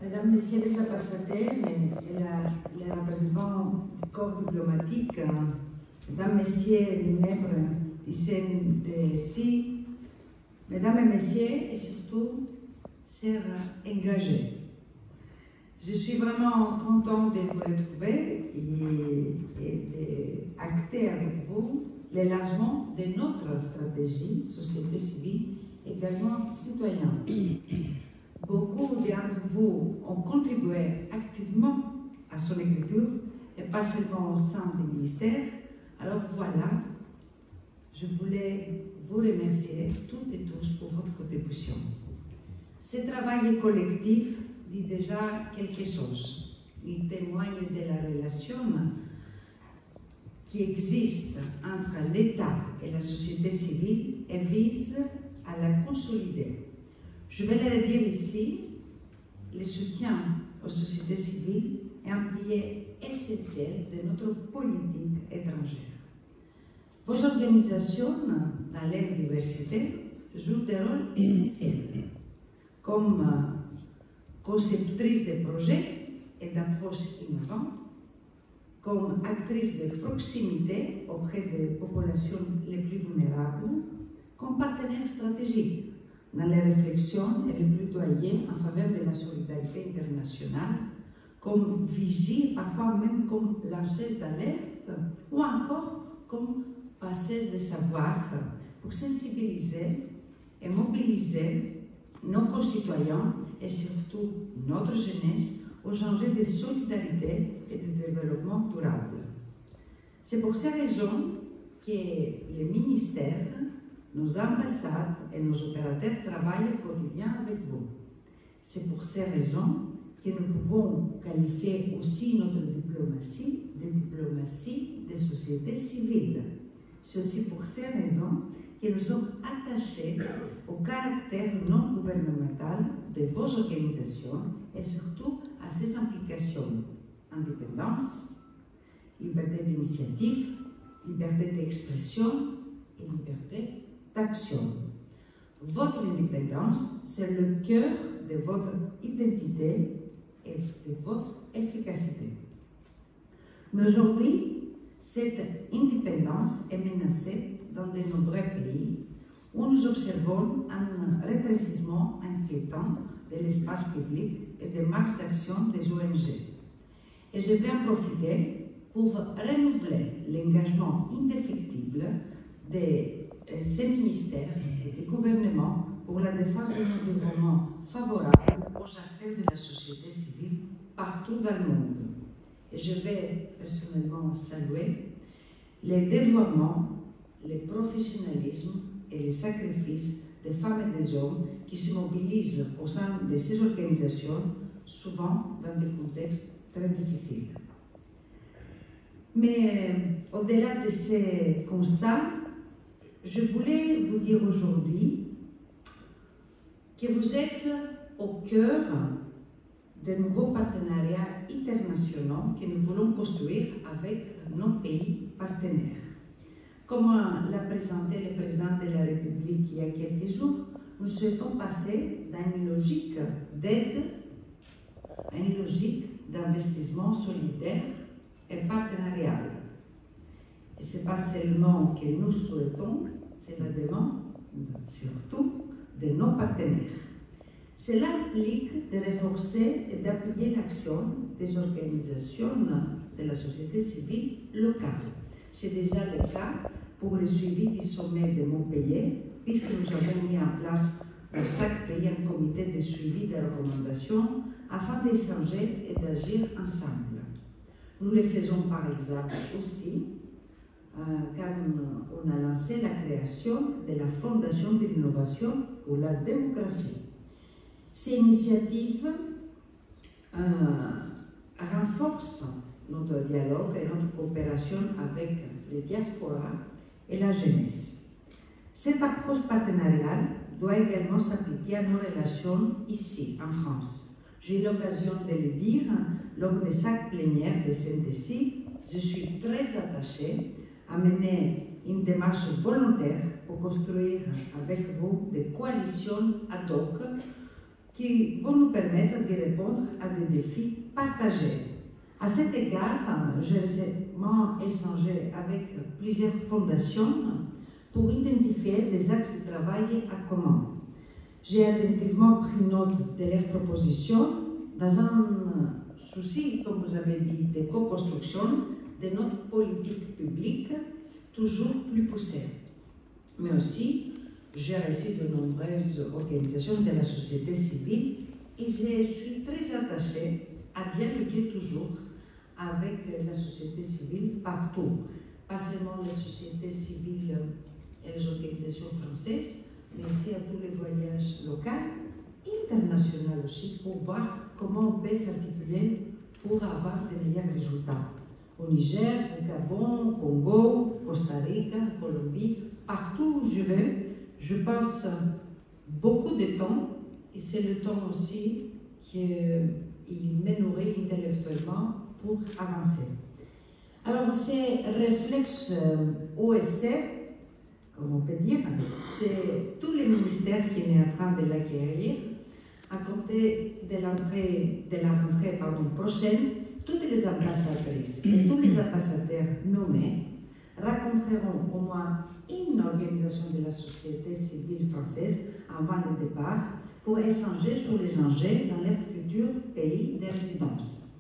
Mesdames, Messieurs les ambassadeurs et les représentants du corps diplomatique, Mesdames, Messieurs les membres du CNDC, Mesdames et Messieurs, et surtout, sœurs engagés. Je suis vraiment contente de vous retrouver et d'acter avec vous le lancement de notre stratégie société civile et engagement citoyen. Beaucoup d'entre vous ont contribué activement à son écriture et pas seulement au sein du ministère. Alors voilà, je voulais vous remercier toutes et tous pour votre contribution. Ce travail collectif dit déjà quelque chose. Il témoigne de la relation qui existe entre l'État et la société civile et vise à la consolider. Je vais le dire ici, le soutien aux sociétés civiles est un pilier essentiel de notre politique étrangère. Vos organisations, dans leur diversité, jouent des rôles essentiels, comme conceptrices de projets et d'approches innovantes, comme actrices de proximité auprès des populations les plus vulnérables, comme partenaires stratégiques dans les réflexions et les plaidoyers en faveur de la solidarité internationale, comme vigie, parfois même comme lanceuse d'alerte, ou encore comme passeuse de savoir pour sensibiliser et mobiliser nos concitoyens et surtout notre jeunesse aux enjeux de solidarité et de développement durable. C'est pour ces raisons que les ministères, nos ambassades et nos opérateurs travaillent au quotidien avec vous. C'est pour ces raisons que nous pouvons qualifier aussi notre diplomatie de diplomatie des sociétés civiles. C'est aussi pour ces raisons que nous sommes attachés au caractère non gouvernemental de vos organisations et surtout à ces implications: indépendance, liberté d'initiative, liberté d'expression et liberté d'action. Votre indépendance, c'est le cœur de votre identité et de votre efficacité. Mais aujourd'hui, cette indépendance est menacée dans de nombreux pays où nous observons un rétrécissement inquiétant de l'espace public et des marges d'action des ONG. Et je vais en profiter pour renouveler l'engagement indéfectible de ces ministères et des gouvernements pour la défense d'un environnement favorable aux acteurs de la société civile partout dans le monde. Et je vais personnellement saluer les dévouements, le professionnalisme et les sacrifices des femmes et des hommes qui se mobilisent au sein de ces organisations, souvent dans des contextes très difficiles. Mais au-delà de ces constats, je voulais vous dire aujourd'hui que vous êtes au cœur de nouveaux partenariats internationaux que nous voulons construire avec nos pays partenaires. Comme l'a présenté le président de la République il y a quelques jours, nous souhaitons passer d'une logique d'aide à une logique d'investissement solidaire et partenarial. Et ce n'est pas seulement que nous souhaitons, c'est la demande surtout de nos partenaires. Cela implique de renforcer et d'appuyer l'action des organisations de la société civile locale. C'est déjà le cas pour le suivi du sommet de Montpellier, puisque nous avons mis en place dans chaque pays un comité de suivi des recommandations afin d'échanger et d'agir ensemble. Nous le faisons par exemple aussi quand on a lancé la création de la Fondation de l'innovation pour la démocratie. Ces initiatives renforcent notre dialogue et notre coopération avec les diasporas et la jeunesse. Cette approche partenariale doit également s'appliquer à nos relations ici, en France. J'ai eu l'occasion de le dire lors de chaque plénière de CNDC. Je suis très attachée à mener une démarche volontaire pour construire avec vous des coalitions ad hoc qui vont nous permettre de répondre à des défis partagés. À cet égard, j'ai récemment échangé avec plusieurs fondations pour identifier des axes de travail à commun. J'ai attentivement pris note de leurs propositions dans un souci, comme vous avez dit, de co-construction de notre politique publique toujours plus poussée. Mais aussi, j'ai reçu de nombreuses organisations de la société civile et je suis très attachée à dialoguer toujours avec la société civile partout, pas seulement les sociétés civiles et les organisations françaises, mais aussi à tous les voyages locaux, internationaux aussi, pour voir comment on peut s'articuler pour avoir de meilleurs résultats. Au Niger, au Gabon, au Congo, Costa Rica, Colombie, partout où je vais, je passe beaucoup de temps, et c'est le temps aussi qu'il me nourrit intellectuellement pour avancer. Alors, ces réflexes OSC, comme on peut dire, c'est tous les ministères qui sont en train de l'acquérir. À compter de la rentrée prochaine, toutes les ambassadrices et tous les ambassadeurs nommés rencontreront au moins une organisation de la société civile française avant le départ pour échanger sur les enjeux dans leur futur pays de résidence.